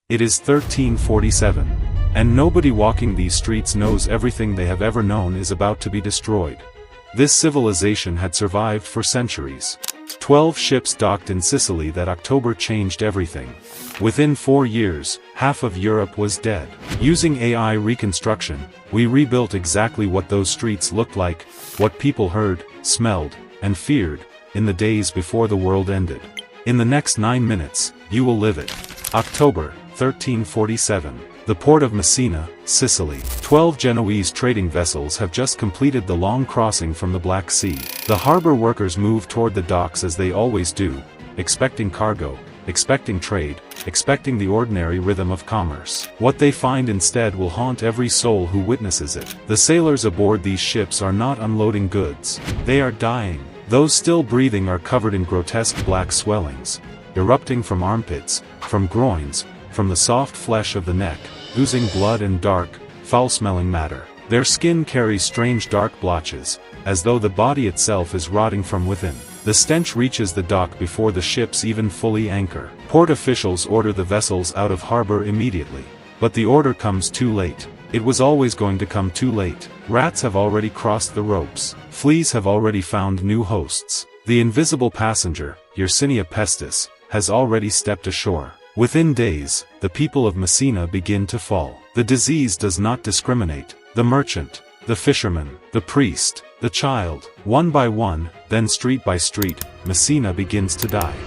It is 1347. And nobody walking these streets knows everything they have ever known is about to be destroyed. This civilization had survived for centuries. 12 ships docked in Sicily that October changed everything. Within 4 years, half of Europe was dead. Using AI reconstruction, we rebuilt exactly what those streets looked like, what people heard, smelled, and feared, in the days before the world ended. In the next 9 minutes, you will live it. October, 1347. The port of Messina, Sicily. 12 Genoese trading vessels have just completed the long crossing from the Black Sea. The harbor workers move toward the docks as they always do, expecting cargo, expecting trade, expecting the ordinary rhythm of commerce. What they find instead will haunt every soul who witnesses it. The sailors aboard these ships are not unloading goods. They are dying. Those still breathing are covered in grotesque black swellings, erupting from armpits, from groins, from the soft flesh of the neck, oozing blood and dark, foul-smelling matter. Their skin carries strange dark blotches, as though the body itself is rotting from within. The stench reaches the dock before the ships even fully anchor. Port officials order the vessels out of harbor immediately. But the order comes too late. It was always going to come too late. Rats have already crossed the ropes. Fleas have already found new hosts. The invisible passenger, Yersinia pestis, has already stepped ashore. Within days, the people of Messina begin to fall. The disease does not discriminate. The merchant, the fisherman, the priest, the child. One by one, then street by street, Messina begins to die.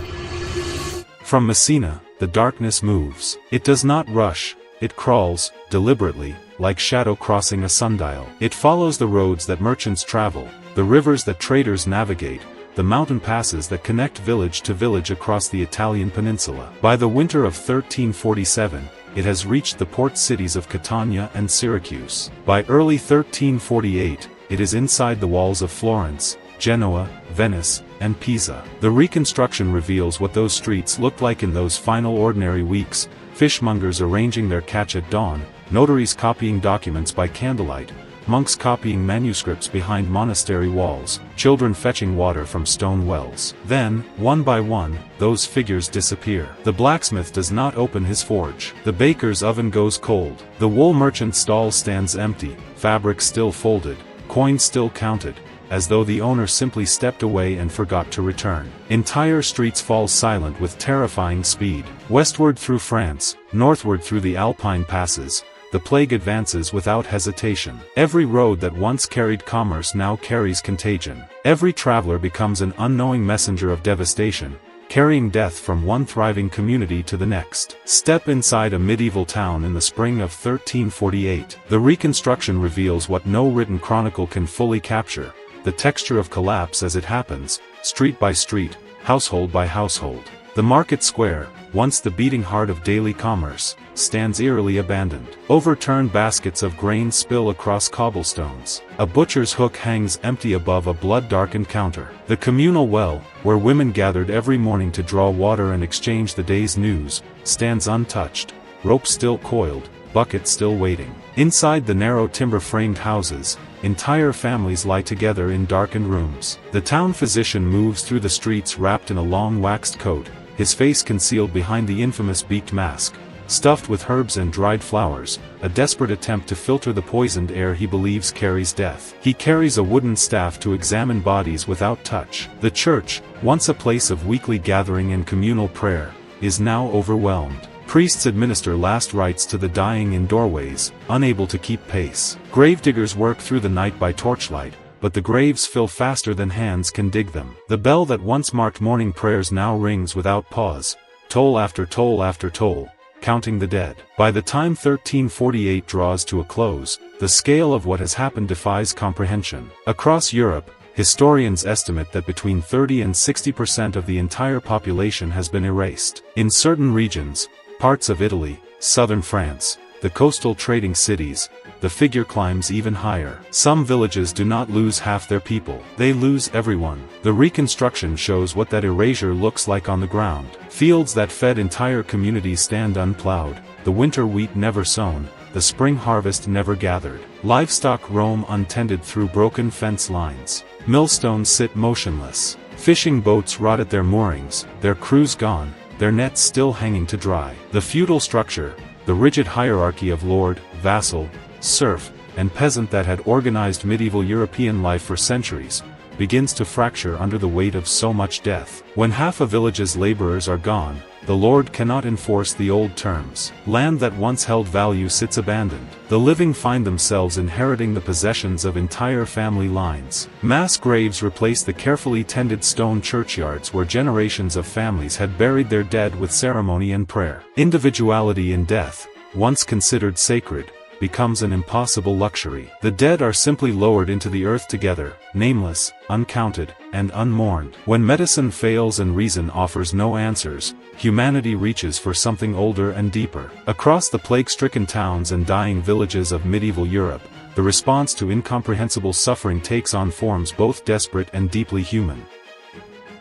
From Messina, the darkness moves. It does not rush, it crawls, deliberately, like shadow crossing a sundial. It follows the roads that merchants travel, the rivers that traders navigate, the mountain passes that connect village to village across the Italian peninsula. By the winter of 1347, it has reached the port cities of Catania and Syracuse. By early 1348, it is inside the walls of Florence, Genoa, Venice, and Pisa. The reconstruction reveals what those streets looked like in those final ordinary weeks: fishmongers arranging their catch at dawn, notaries copying documents by candlelight, monks copying manuscripts behind monastery walls, children fetching water from stone wells. Then, one by one, those figures disappear. The blacksmith does not open his forge. The baker's oven goes cold. The wool merchant's stall stands empty, fabric still folded, coins still counted, as though the owner simply stepped away and forgot to return. Entire streets fall silent with terrifying speed. Westward through France, northward through the Alpine passes, the plague advances without hesitation. Every road that once carried commerce now carries contagion. Every traveler becomes an unknowing messenger of devastation, carrying death from one thriving community to the next. Step inside a medieval town in the spring of 1348. The reconstruction reveals what no written chronicle can fully capture: the texture of collapse as it happens, street by street, household by household. The market square, once the beating heart of daily commerce, stands eerily abandoned. Overturned baskets of grain spill across cobblestones. A butcher's hook hangs empty above a blood-darkened counter. The communal well, where women gathered every morning to draw water and exchange the day's news, stands untouched, rope still coiled, bucket still waiting. Inside the narrow timber-framed houses, entire families lie together in darkened rooms. The town physician moves through the streets wrapped in a long waxed coat, his face concealed behind the infamous beaked mask, stuffed with herbs and dried flowers, a desperate attempt to filter the poisoned air he believes carries death. He carries a wooden staff to examine bodies without touch. The church, once a place of weekly gathering and communal prayer, is now overwhelmed. Priests administer last rites to the dying in doorways, unable to keep pace. Gravediggers work through the night by torchlight, but the graves fill faster than hands can dig them. The bell that once marked morning prayers now rings without pause, toll after toll after toll, counting the dead. By the time 1348 draws to a close, the scale of what has happened defies comprehension. Across Europe, historians estimate that between 30 and 60% of the entire population has been erased. In certain regions, parts of Italy, southern France, the coastal trading cities, the figure climbs even higher. Some villages do not lose half their people. They lose everyone. The reconstruction shows what that erasure looks like on the ground. Fields that fed entire communities stand unplowed, the winter wheat never sown, the spring harvest never gathered. Livestock roam untended through broken fence lines. Millstones sit motionless. Fishing boats rot at their moorings, their crews gone, their nets still hanging to dry. The feudal structure, the rigid hierarchy of lord, vassal, serf, and peasant that had organized medieval European life for centuries, begins to fracture under the weight of so much death. When half a village's laborers are gone, the lord cannot enforce the old terms. Land that once held value sits abandoned. The living find themselves inheriting the possessions of entire family lines. Mass graves replace the carefully tended stone churchyards where generations of families had buried their dead with ceremony and prayer. Individuality in death, once considered sacred, becomes an impossible luxury. The dead are simply lowered into the earth together, nameless, uncounted, and unmourned. When medicine fails and reason offers no answers, humanity reaches for something older and deeper. Across the plague-stricken towns and dying villages of medieval Europe, the response to incomprehensible suffering takes on forms both desperate and deeply human.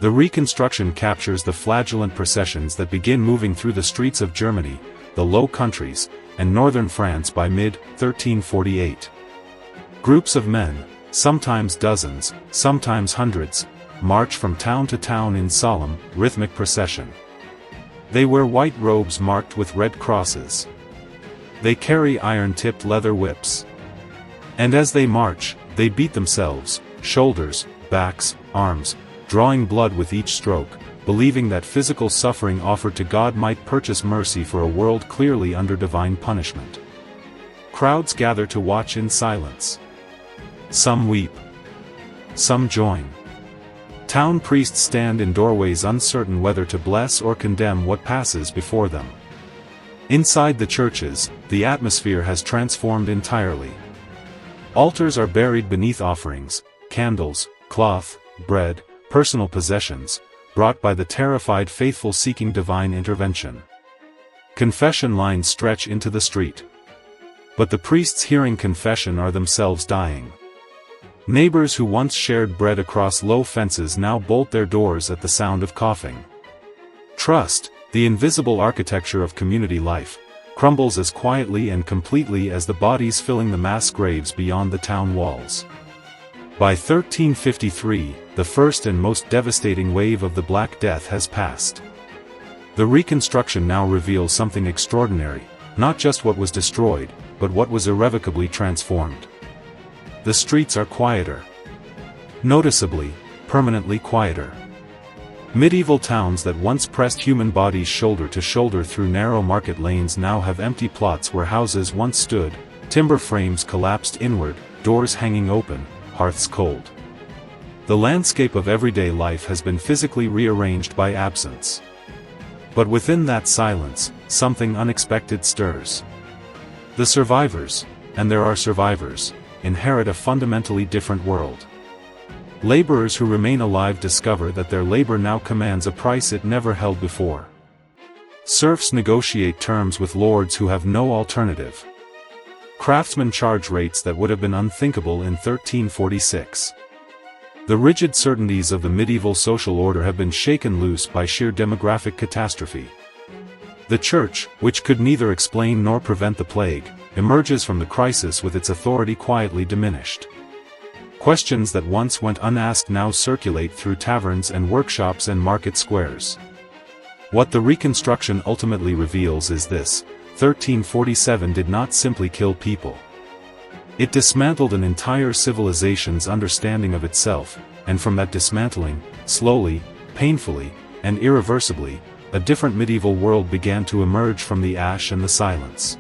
The Reconstruction captures the flagellant processions that begin moving through the streets of Germany, the Low Countries, and northern France by mid-1348. Groups of men, sometimes dozens, sometimes hundreds, march from town to town in solemn, rhythmic procession. They wear white robes marked with red crosses. They carry iron-tipped leather whips. And as they march, they beat themselves, shoulders, backs, arms, drawing blood with each stroke, believing that physical suffering offered to God might purchase mercy for a world clearly under divine punishment. Crowds gather to watch in silence. Some weep. Some join. Town priests stand in doorways uncertain whether to bless or condemn what passes before them. Inside the churches, the atmosphere has transformed entirely. Altars are buried beneath offerings, candles, cloth, bread, personal possessions, brought by the terrified faithful seeking divine intervention. Confession lines stretch into the street. But the priests hearing confession are themselves dying. Neighbors who once shared bread across low fences now bolt their doors at the sound of coughing. Trust, the invisible architecture of community life, crumbles as quietly and completely as the bodies filling the mass graves beyond the town walls. By 1353, the first and most devastating wave of the Black Death has passed. The Reconstruction now reveals something extraordinary, not just what was destroyed, but what was irrevocably transformed. The streets are quieter. Noticeably, permanently quieter. Medieval towns that once pressed human bodies shoulder to shoulder through narrow market lanes now have empty plots where houses once stood, timber frames collapsed inward, doors hanging open, hearths cold. The landscape of everyday life has been physically rearranged by absence. But within that silence, something unexpected stirs. The survivors, and there are survivors, inherit a fundamentally different world. Laborers who remain alive discover that their labor now commands a price it never held before. Serfs negotiate terms with lords who have no alternative. Craftsmen charge rates that would have been unthinkable in 1346. The rigid certainties of the medieval social order have been shaken loose by sheer demographic catastrophe. The Church, which could neither explain nor prevent the plague, emerges from the crisis with its authority quietly diminished. Questions that once went unasked now circulate through taverns and workshops and market squares. What the Reconstruction ultimately reveals is this: 1347 did not simply kill people. It dismantled an entire civilization's understanding of itself, and from that dismantling, slowly, painfully, and irreversibly, a different medieval world began to emerge from the ash and the silence.